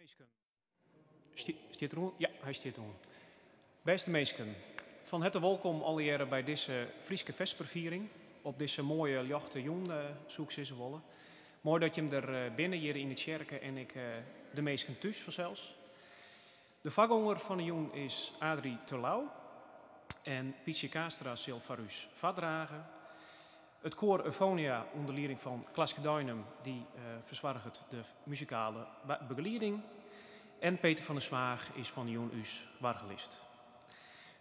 Meesken. Stiet er? Ja, hij stiet er. Beste meesken, van harte welkom allereerst bij deze Frieske Vesperviering. Op deze mooie jachte jong zoek ze wollen. Mooi dat je hem er binnen hier in het kerken en ik de meesken thuis vanzelfs. De vakgonger van de jong is Adrie Terlouw en Pietje Kaastra zal voor u vaddragen. Het koor Euphonia onder leiding van Klaske Duinem die verzorgt de muzikale begeleiding. En Peter van der Zwaag is van Jong Us wargelist.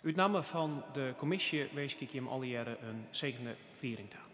Uit naam van de commissie wees ik hem alle jaren een zegende viering aan.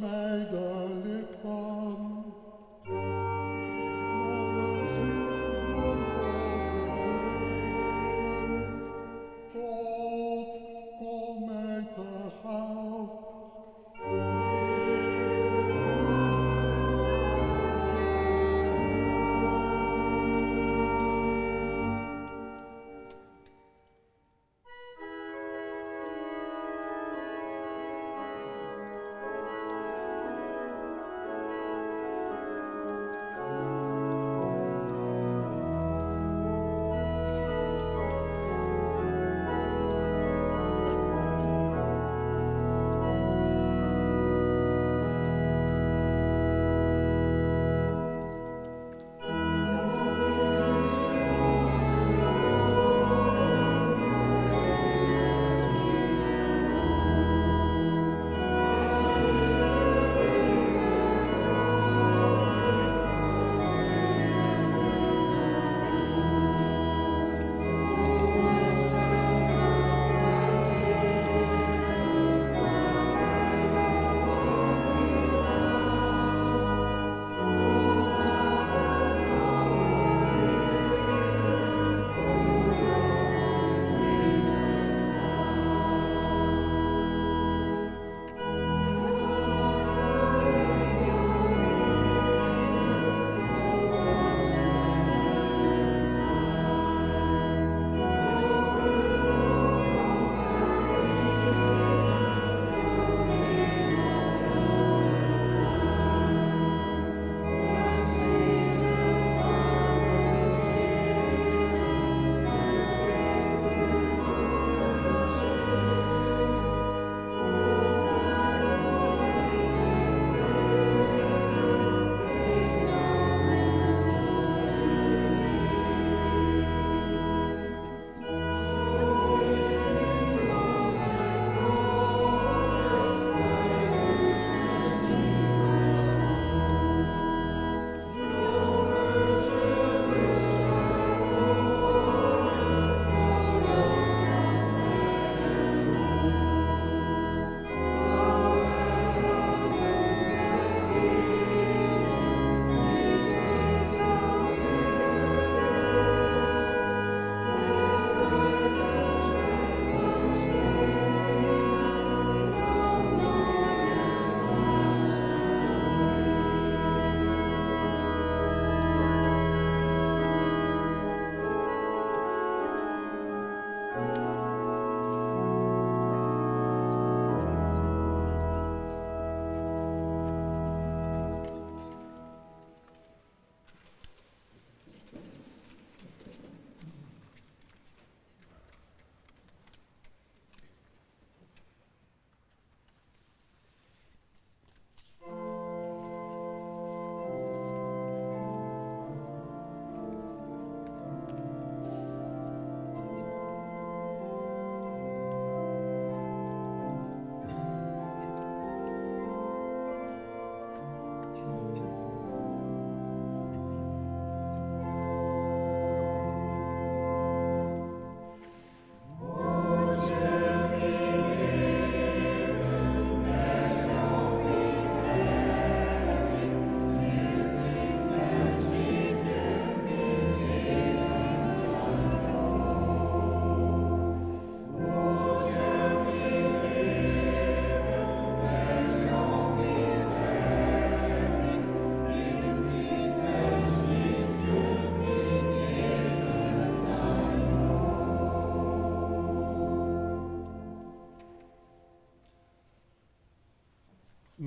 mij de lippen. God, kom mij te help.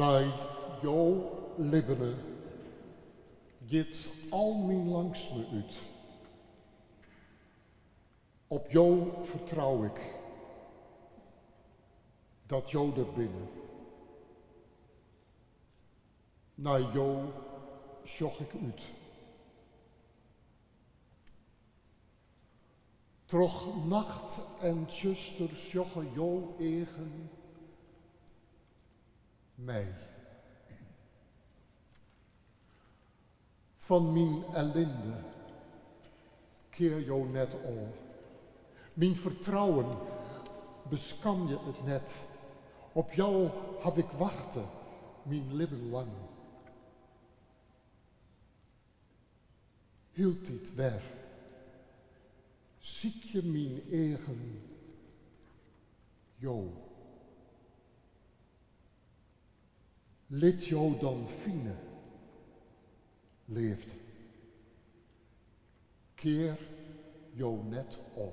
Naar jouw libberen, dit al mijn langs me uit. Op jou vertrouw ik, dat jou er binnen. Naar jou zocht ik uit. Troch nacht en zuster zochten jou eigen mij. Van mijn ellende keer jou net al. Mijn vertrouwen beskam je het net. Op jou had ik wachten, mijn leven lang. Hield dit weg. Ziek je mijn eigen jou. Lid jou dan fine leeft. Keer jou net om.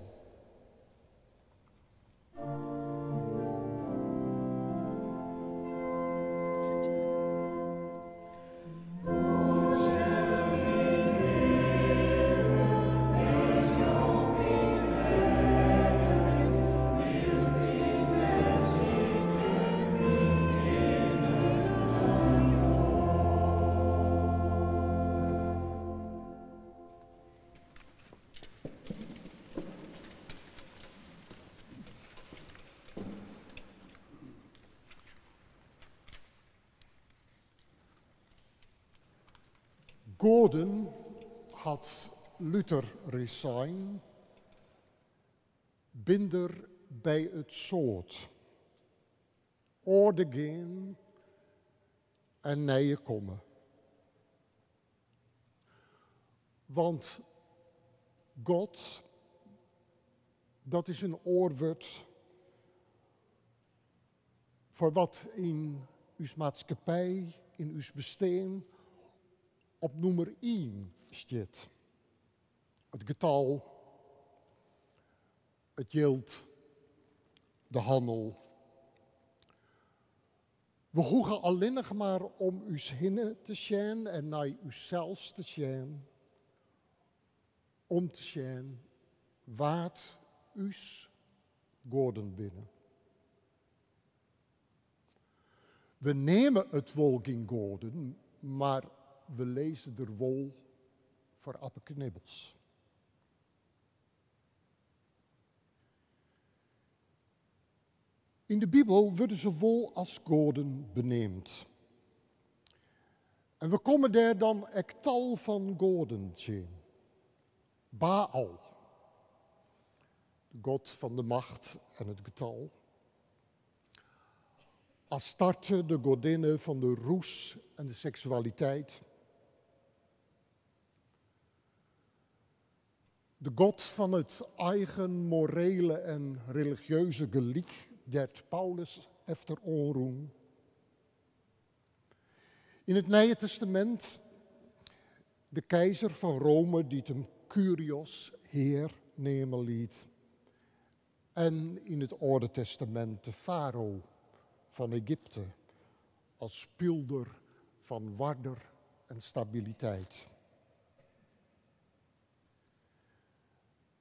Gordon had Luther resign binder bij het soort. Orde gaan en nije komen. Want God, dat is een oorwoord voor wat in uw maatschappij, in uw bestaan op nummer 1 staat. Het getal, het geld, de handel. We hoeven alleen nog maar om uw hinnen te zien en naar uzelf te zien, om te zien wat us Gordon binnen. We nemen het wel in Gordon, maar we lezen er wol voor appelknibbels. In de Bijbel worden ze wol als goden beneemd. En we komen daar dan ek tal van goden zien. Baal, de god van de macht en het getal. Astarte, de godinne van de roes en de seksualiteit. De god van het eigen morele en religieuze geliek, dat Paulus efter onroem. In het Nieuwe Testament de keizer van Rome die hem Curios, heer, nemen liet. En in het Oude Testament de farao van Egypte als spilder van warder en stabiliteit.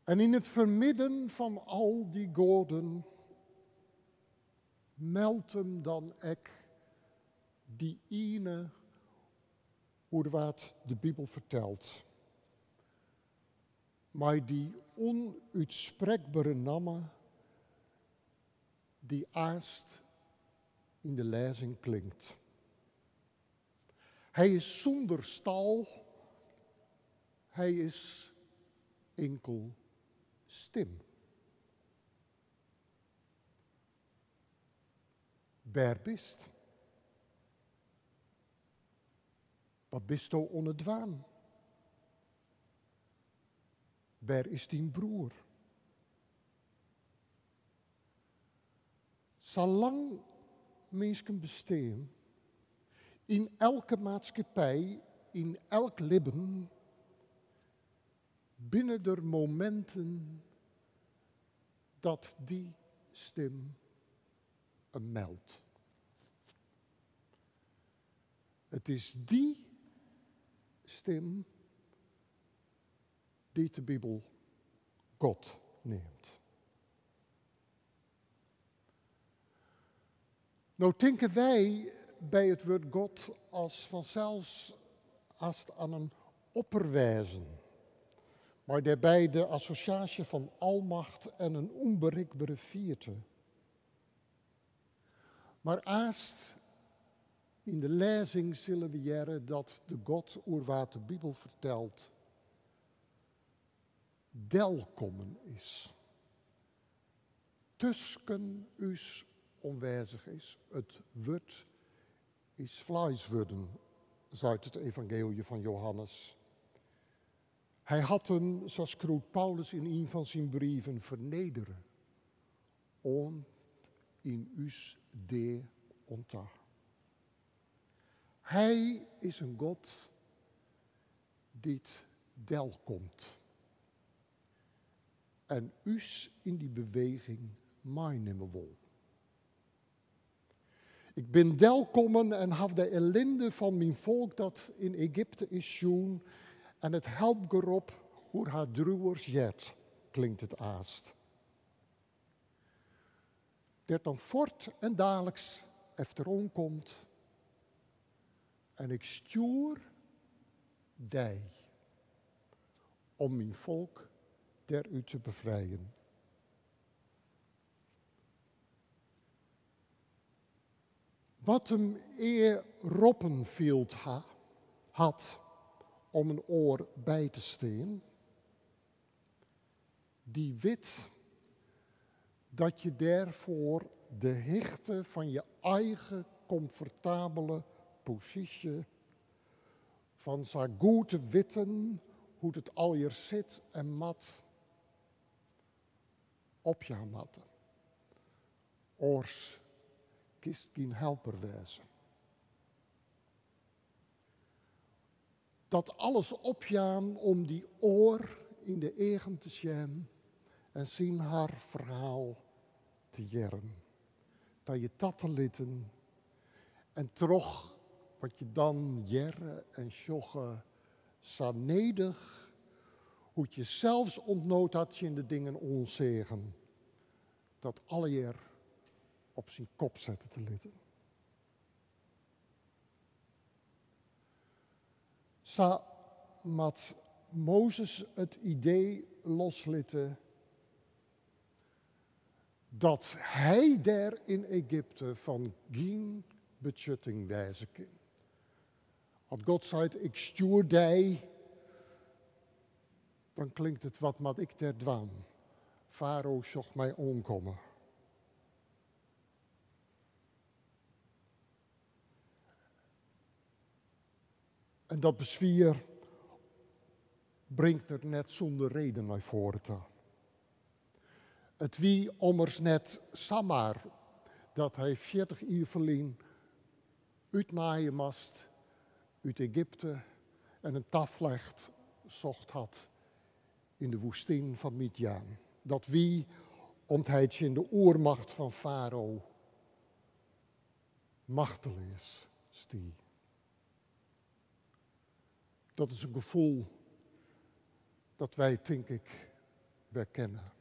En in het vermidden van al die goden meldt hem dan ek die ene hoe wat de Bijbel vertelt. Maar die onuitspreekbare namen die aast in de lezing klinkt. Hij is zonder stal, hij is enkel stem. Wer bist? Wat bist u onderdwaan? Wer is die broer? Zolang mensen bestaan, in elke maatschappij, in elk leven, binnen er momenten dat die stem een meldt. Het is die stem die de Bijbel God neemt. Nou denken wij bij het woord God als vanzelfs als aan een opperwezen, maar daarbij de associatie van almacht en een onbereikbare vierte. Maar aast in de lezing zullen we jaren dat de God oer wat de Bijbel vertelt delkomen is. Tussen us onwijzig is het woord is vlees worden, uit het evangelie van Johannes. Hij had hem, zoals schreeuwt Paulus in een van zijn brieven, vernederen. Und in us de onta. Hij is een God die del komt. En us in die beweging meenemen wil. Ik ben delkommen en heb de ellende van mijn volk dat in Egypte is zoen. En het helpt erop hoe haar druwers jet, klinkt het aast. Dat dan fort en dadelijks efterom komt. En ik stuur die om mijn volk daaruit te bevrijden. Wat hem eer Roppenfield had om een oor bij te steen, die weet dat je daarvoor de hichte van je eigen comfortabele positie, van zijn goede witten, hoe het al hier zit en mat, op je matten. Oors kist geen helper wezen. Dat alles opjaan om die oor in de egen te zien en zien haar verhaal te jaren. Dat je dat te litten en toch wat je dan jaren en sjoggen sanedig, hoe je zelfs ontnood had je in de dingen onzegen, dat alle jaar op zijn kop zetten te litten. Sa mat Mozes het idee loslitten dat hij daar in Egypte van geen betjutting wijzen kan. Als God zei, ik stuur die, dan klinkt het wat mat ik ter dwaan. Farao zocht mij omkomen. En dat bezwier brengt er net zonder reden naar voren te. Het wie ommers net Samar, dat hij 40 jaar verlien uitnaaien mast uit Egypte en een taflecht zocht had in de woestijn van Midjaan. Dat wie, omdat hij in de oermacht van Farao machteloos stie. Dat is een gevoel dat wij, denk ik, weer kennen.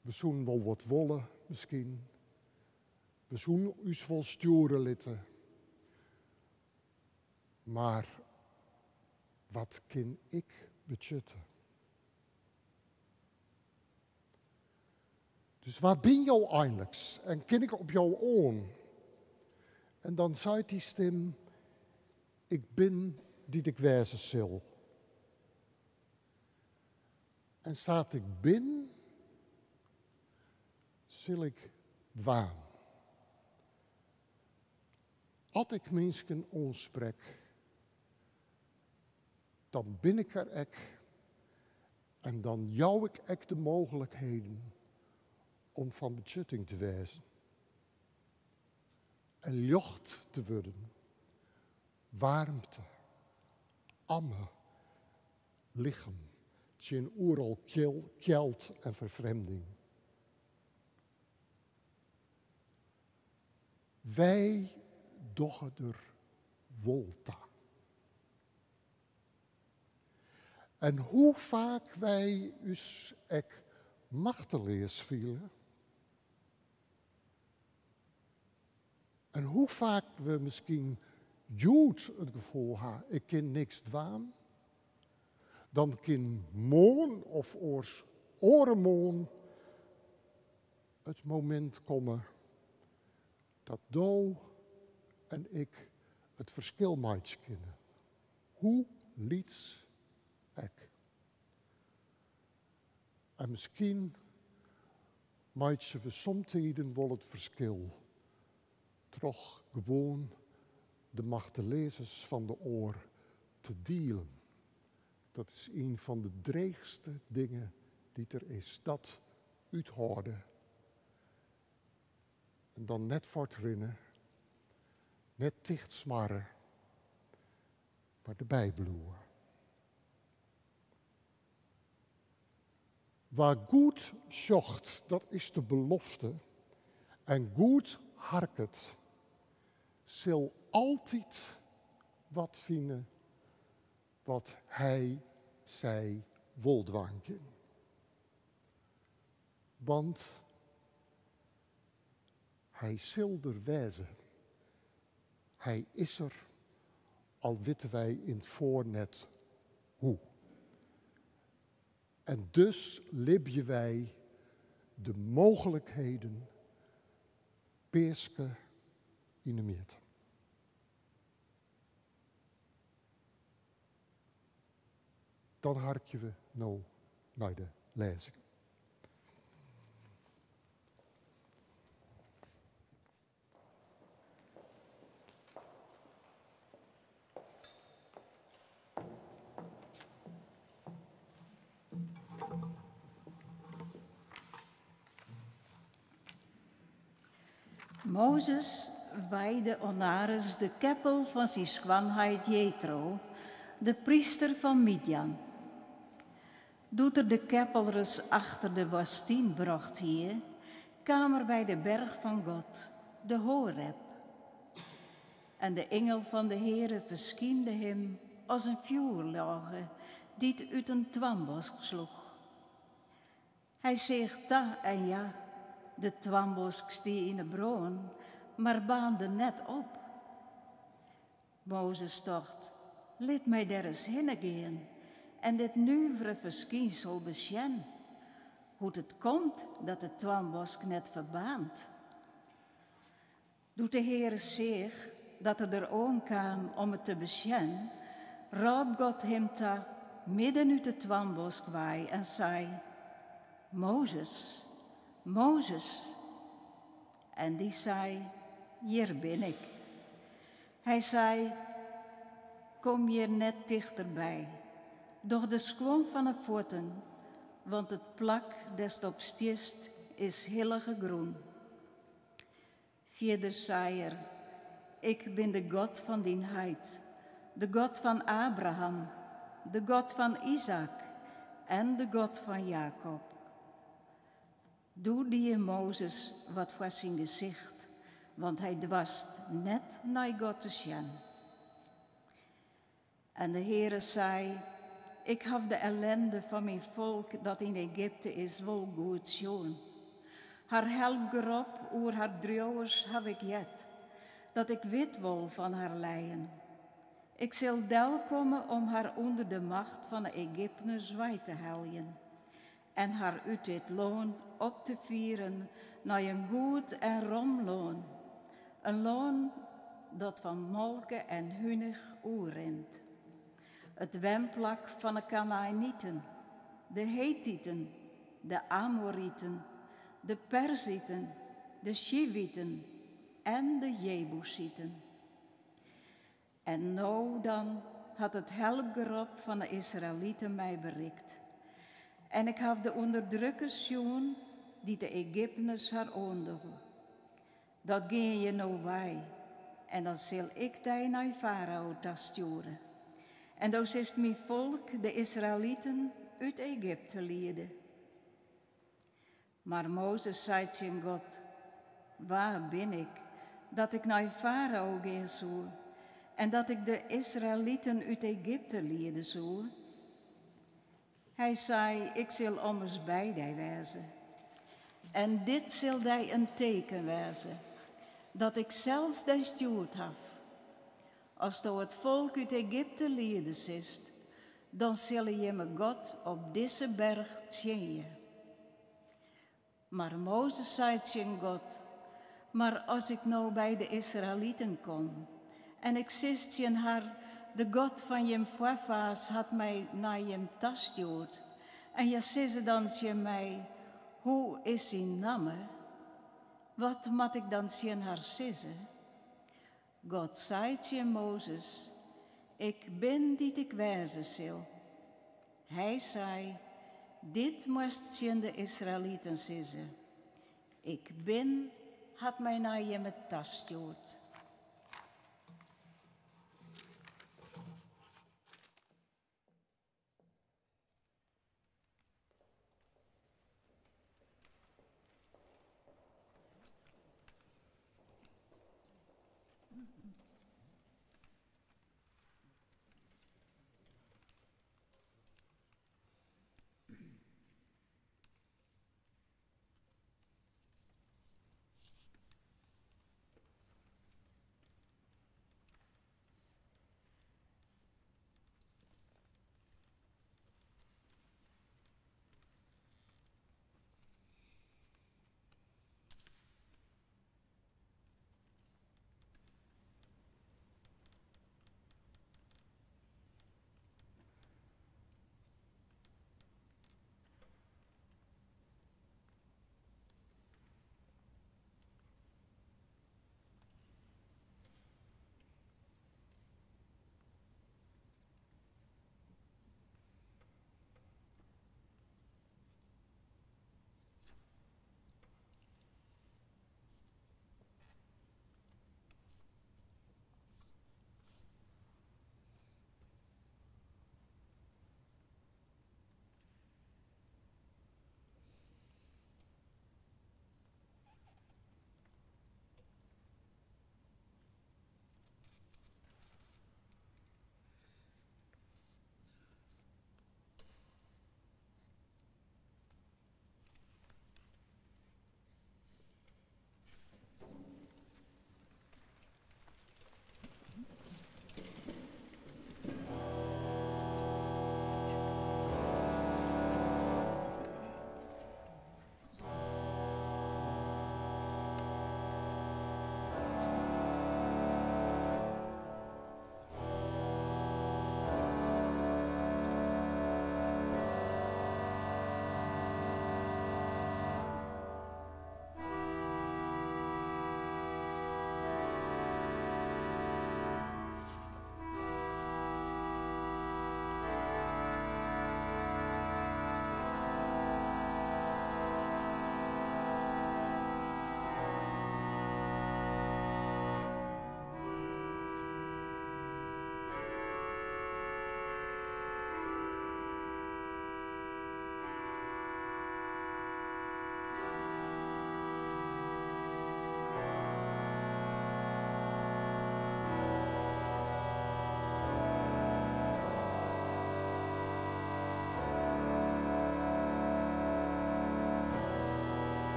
We zoen wel wat wollen, misschien. We zoen us wel sturen litten. Maar wat kan ik betjutten? Dus waar ben jou eindelijk? En ken ik op jou oon? En dan zei die stem, ik ben die ik wezen zal. En staat ik bin, zal ik dwaan. Als ik mensen onsprek, dan ben ik er ek. En dan jou ik ek de mogelijkheden om van betjutting te wezen. En licht te worden. Warmte, amme, lichaam, tjen oeral kjeld en vervreemding. Wij doggen er wolta. En hoe vaak wij us ek machteloos vielen. En hoe vaak we misschien Jood het gevoel hebben, ik kan niks dwaan. Dan kan moon of orenmoon het moment komen dat Do en ik het verschil maatje kennen. Hoe liets ik? En misschien maatje we somtijden wel het verschil toch gewoon de machtelezers van de oor te dealen. Dat is een van de dreigste dingen die er is. Dat uithouden. En dan net voortrennen, net dicht smarren, maar erbij bloeien. Waar goed zocht, dat is de belofte. En goed harket, zal altijd wat vinden wat hij, zij woldwanken. Want hij zal er wezen. Hij is er, al weten wij in het voornet hoe. En dus libje wij de mogelijkheden peerske in de meert. Dan harken we nou naar de lezing. Mozes wijde onares de keppel van zijn schoonheid Jethro, de priester van Midian. Doet er de keppelres achter de woestijn bracht hier, kwam er bij de berg van God, de Horeb. En de engel van de Heere verschiende hem als een vuurlage, die het uit een twambos sloeg. Hij zegt ta en ja, de twambos stie in de bron, maar baande net op. Mozes dacht, laat mij daar eens heen gaan en dit nuivere verschijnsel besjen. Hoe het komt dat de twambos net verbaant. Doet de Heere zich dat het er aankwam om het te besjen, roep God hem ta midden uit de twambos kwaai en zei, Mozes, Mozes. En die zei, hier ben ik. Hij zei, kom je net dichterbij, doch de squam van de voeten, want het plak des op stiest is hillige groen. Verder zei er, ik ben de God van dien heid, de God van Abraham, de God van Isaac en de God van Jacob. Doe die Mozes wat voor zijn gezicht, want hij dwast net naar God te zien. En de Heere zei, ik heb de ellende van mijn volk dat in Egypte is wel goed zien. Haar help gerop oer haar droewers heb ik jet, dat ik wit wil van haar leien. Ik zal del komen om haar onder de macht van de Egypteners wij te heljen. En haar uit dit loon op te vieren naar een goed en rom loon. Een loon dat van molken en hunig oerent. Het wemplak van de Kanaanieten, de Hethieten, de Amorieten, de Perzieten, de Shivieten en de Jebusieten. En nou dan had het helpgerop van de Israëlieten mij bereikt. En ik heb de onderdrukkers zien die de Egypteners haar onderen. Dat ging je nou wij. En dan zal ik die naar Farao sturen. En dan is mijn volk, de Israëlieten, uit Egypte leiden. Maar Mozes zei tegen God, waar ben ik, dat ik naar Farao gaan zou, en dat ik de Israëlieten uit Egypte leiden zou? Hij zei, ik zal ommers bij die wezen. En dit zal die een teken wezen, dat ik zelfs die stuurd heb. Als door het volk uit Egypte leiden is, dan zal je me God op deze berg zien. Maar Mozes zei tegen God, maar als ik nou bij de Israëlieten kom, en ik zist in haar, de God van je voorvaders had mij naar je tastjoord. En je zegt dan tegen mij, hoe is zijn naam? Wat moet ik dan zien haar zeggen? God zei je Mozes, ik ben die ik wijzen zal. Hij zei, dit moest je de Israëlieten zeggen. Ik ben, had mij naar je met tas stuurt.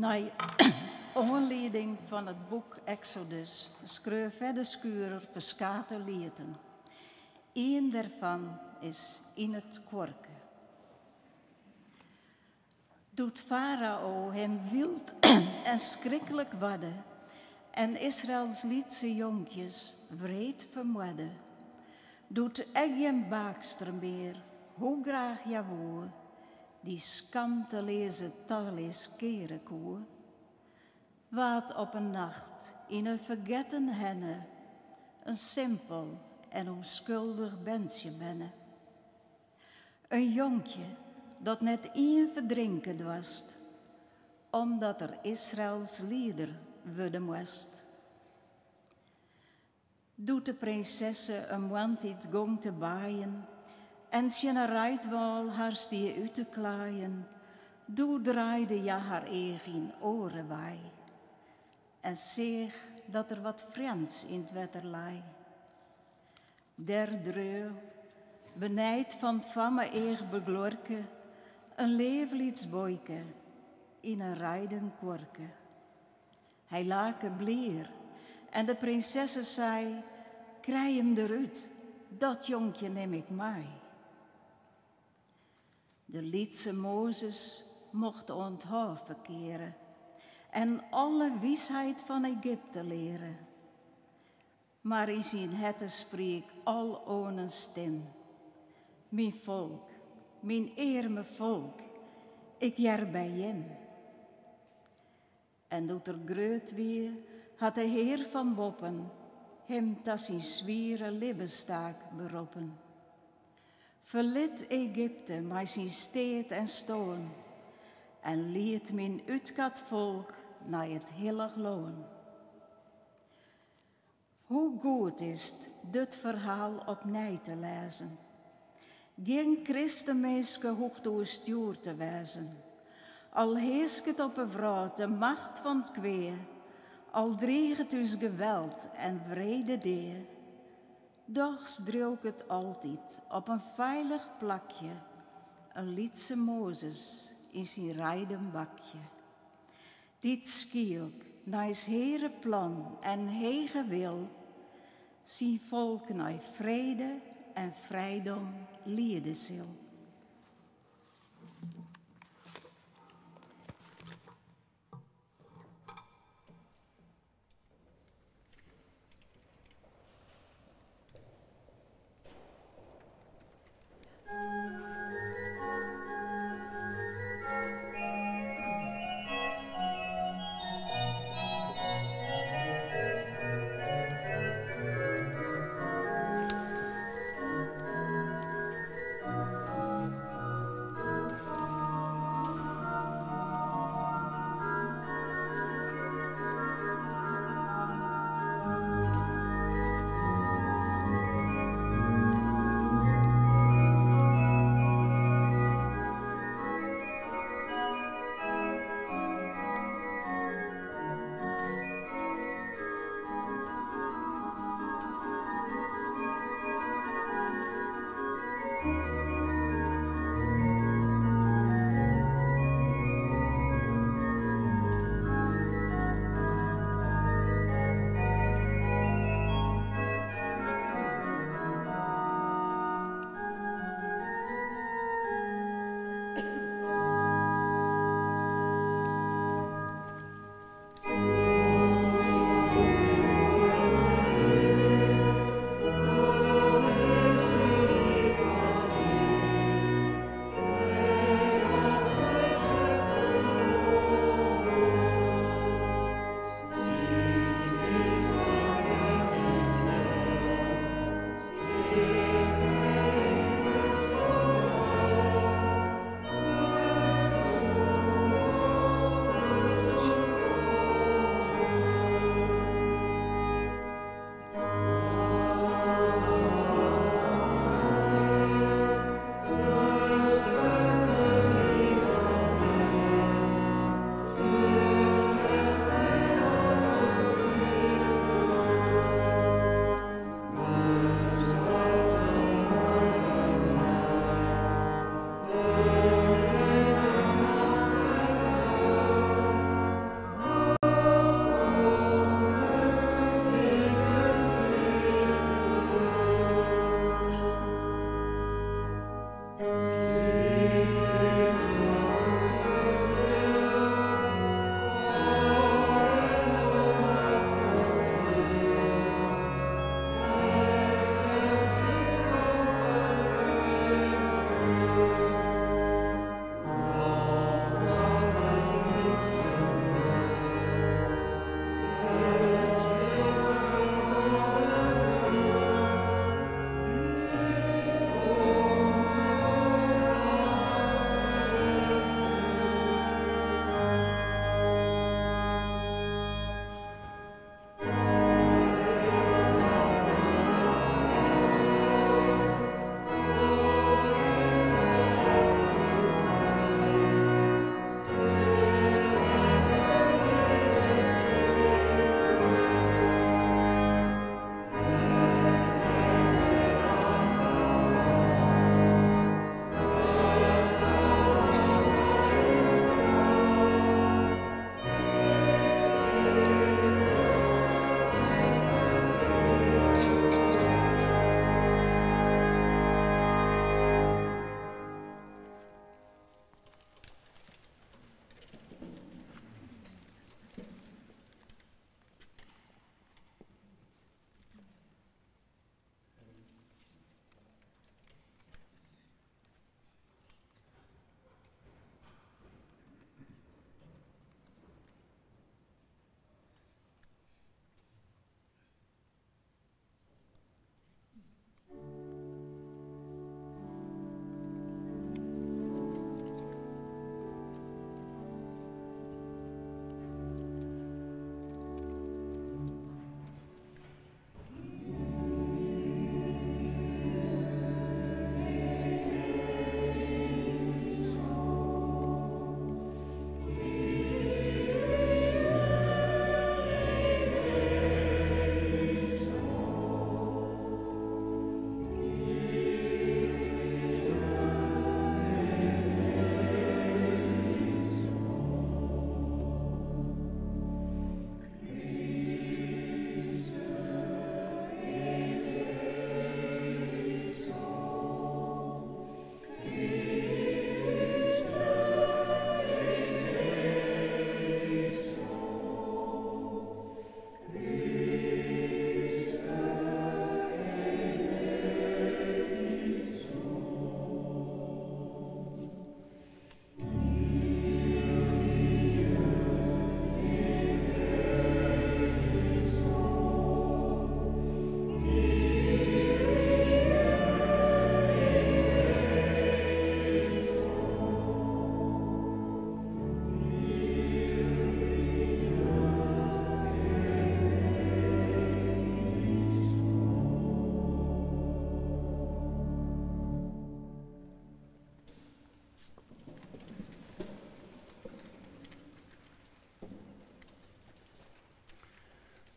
Naar aanleiding van het boek Exodus schreef de Skurer verschillende lieden. Eén daarvan is in het Korken. Doet Farao hem wild en schrikkelijk wadden en Israëls lietse jonkjes wreed vermoeden. Doet geen baakster meer, hoe graag jawoe, die skam te lezen tallees keren koe. Wat op een nacht in een vergeten henne, een simpel en onschuldig bensje benne. Een jonkje dat net één verdrinken was, omdat er Israëls lieder worden moest. Doet de prinsesse een wantiet gong te baaien en zijn rijdwal haar stier uit te klaaien, doe draaide ja haar eigen oren waai en zeg dat er wat vreemds in het wetter laai. Der dreu, benijd van het vamme eeg beglorke, een leeflietsboyke in een rijden korke. Hij lake bleer en de prinsesse zei, krijg hem eruit, dat jonkje neem ik mij. De lietse Mozes mocht onthoofd verkeren en alle wijsheid van Egypte leren. Maar in zijn hette spreek al on een stem. Mijn volk, mijn eerme volk, ik jaar bij hem. En doet er greut weer, had de Heer van Boppen hem tas zijn zwiere libbestaak beroepen. Verliet Egypte maar zijn steed en stoon en liet mijn uitkat volk naar het hillig loon. Hoe goed is het dit verhaal opnieuw te lezen. Geen christenmenske hoeft door stuur te wezen. Al heerst het op een vrouw de macht van het kwee, al dreigt het dus geweld en vrede deer. Doch droog het altijd op een veilig plakje, een lietse Mozes in zijn rijden bakje. Dit schielk naar zijn Heere plan en hege wil, zijn volk naar vrede en vrijdom leiden zal.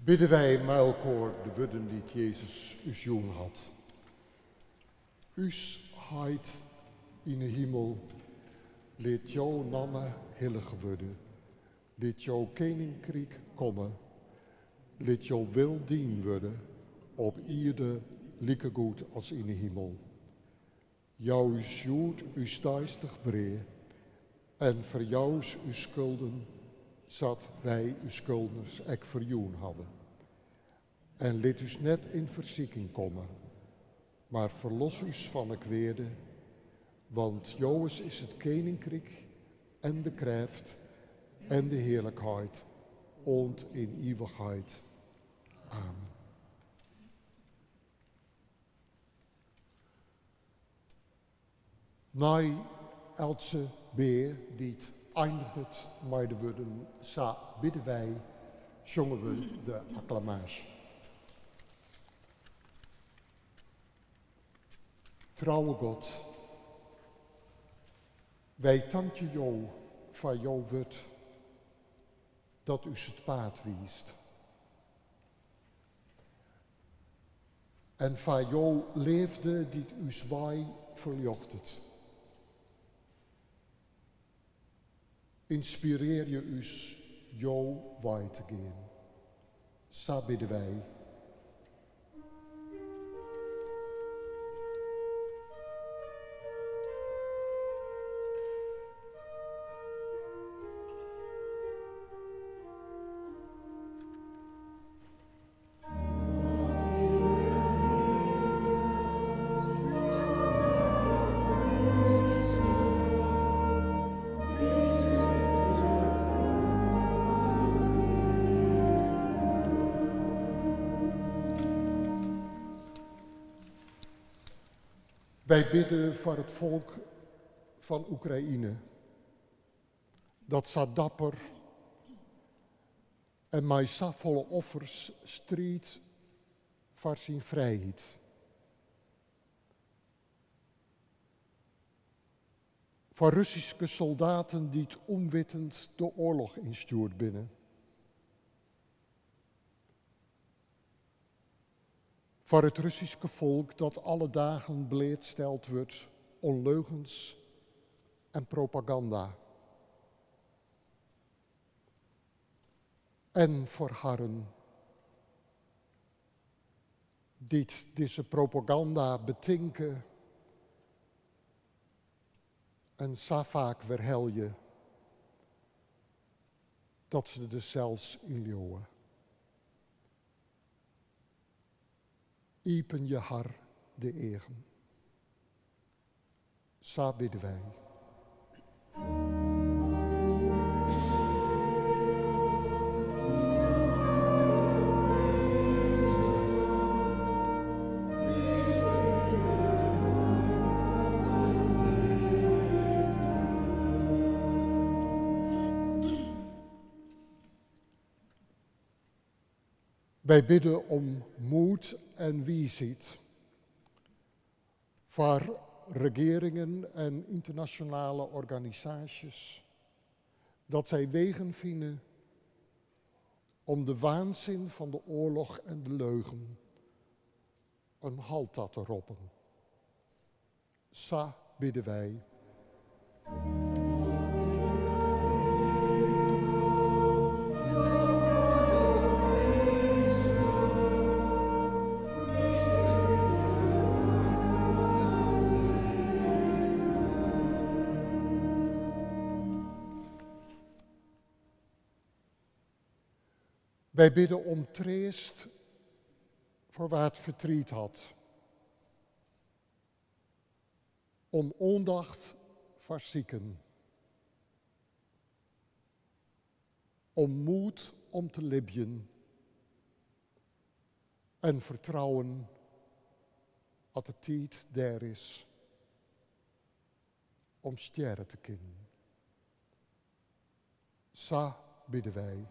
Bidden wij met elkaar de woorden die Jezus us jong had. Us heid in de hemel, laat jouw naam heilig worden. Laat jouw koninkrijk komen. Laat jouw wil dien worden, op ieder lieke goed als in de hemel. Jouw jood, us duistig breed, en voor jou uw schulden, zat wij uw schuldners ek verjoen hadden. En laat us net in verzieking komen, maar verlos us van het kwade, want Joos is het koninkrijk en de kracht en de heerlijkheid, ont in eeuwigheid. Amen. Na Else beer die het eindigt met de woorden, sa bidden wij, zongen we de acclamatie. Trouwe God, wij danken jou voor jouw woord, dat u het paard wiest. En voor jouw leefde die u zwaai verjochtet. Inspireer je us jouw wij te gaan. Zo bidden wij. Wij bidden voor het volk van Oekraïne, dat zo dapper en met volle offers strijdt voor zijn vrijheid. Voor Russische soldaten die het onwitend de oorlog instuurt binnen. Voor het Russische volk dat alle dagen bleedsteld wordt onleugens en propaganda. En voor harren die deze propaganda betinken en zo vaak verheljen dat ze er zelfs in leeuwen. Iepen je har de egen. Zo bidden wij. Wij bidden om moed en wijsheid voor regeringen en internationale organisaties, dat zij wegen vinden om de waanzin van de oorlog en de leugen een halt aan te roepen. Zo bidden wij. Wij bidden om troost voor waar het verdriet had. Om aandacht voor zieken. Om moed om te libben. En vertrouwen dat de tijd daar is om sterren te kunnen. Zo bidden wij.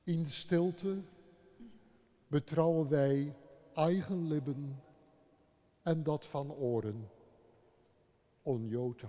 In de stilte betrouwen wij eigen lippen en dat van oren. Onjota.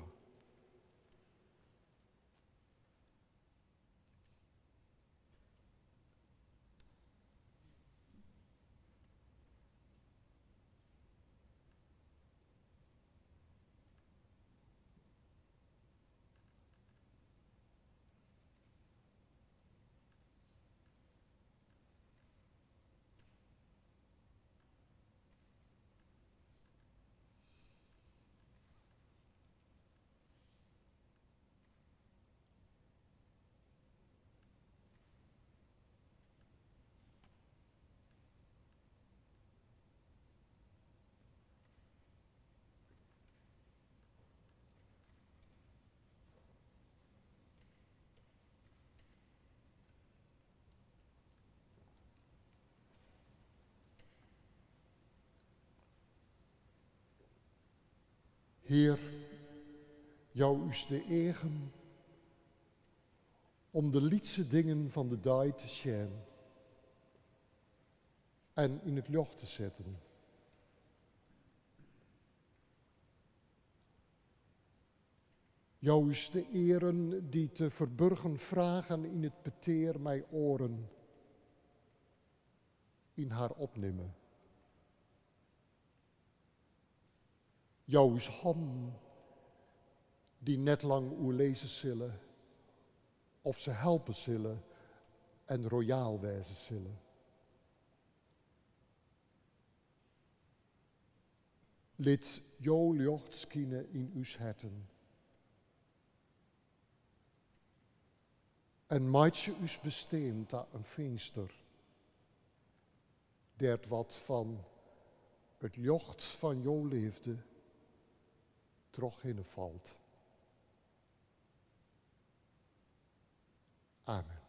Heer, jou is de eigen om de lietse dingen van de dag te zien en in het licht te zetten. Jou is de eren die te verburgen vragen in het peteer mij oren, in haar opnemen. Jou is handen die net lang oer lezen zullen, of ze helpen zullen en royaal wezen zullen. Laat jou licht schijnen in uw herten. En maakt je us besteen ta een venster, dat wat van het licht van jou leefde, terug heen valt. Amen.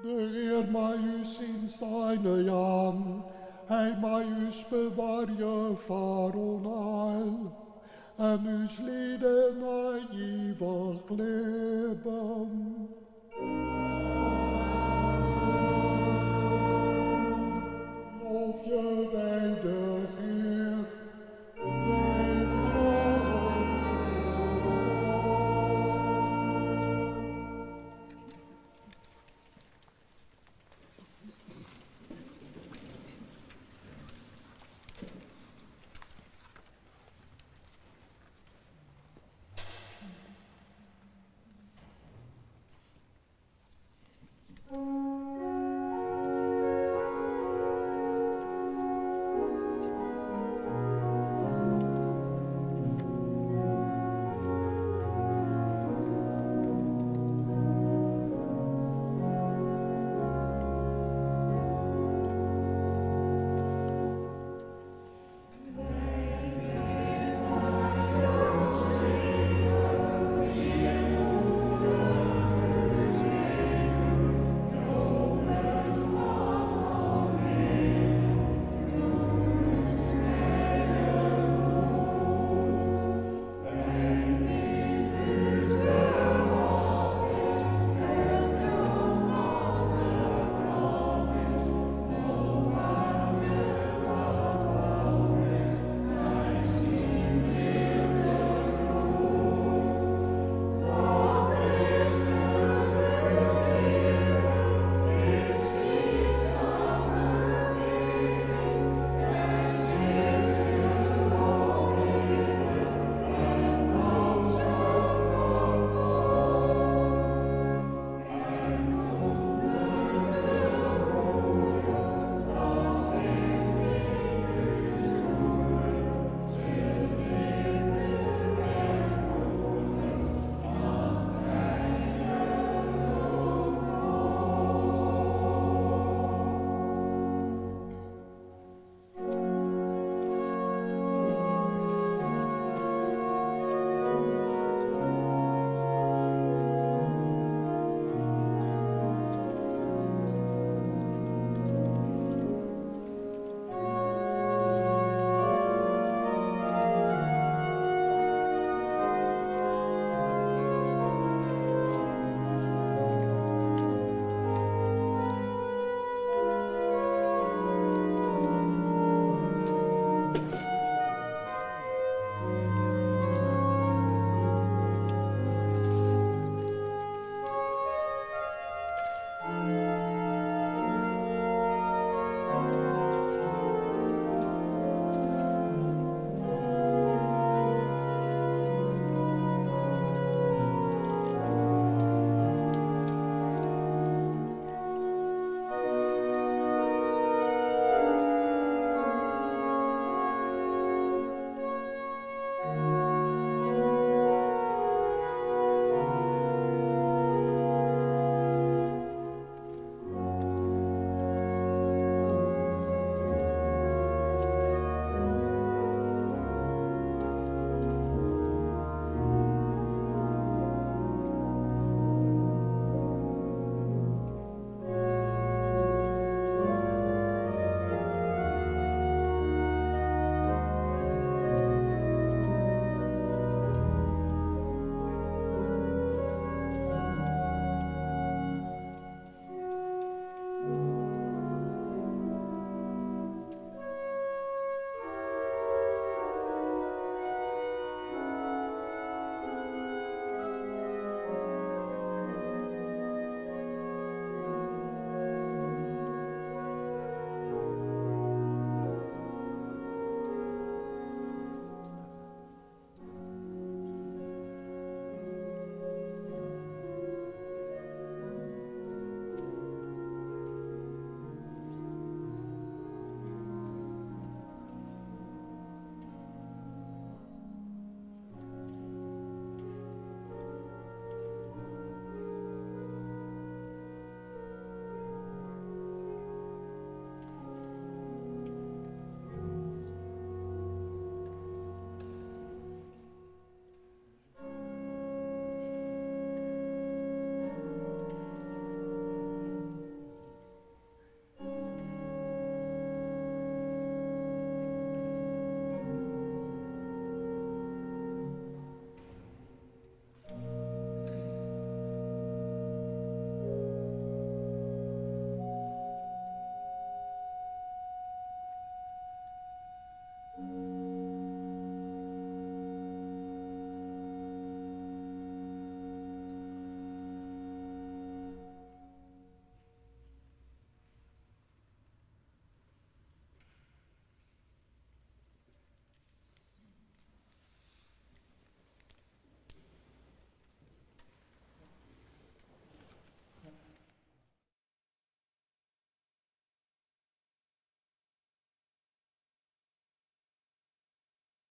De Heer mij us in zijn hand, hij mij us bewaar je voor onheil. en uw leden naar eeuwig leven.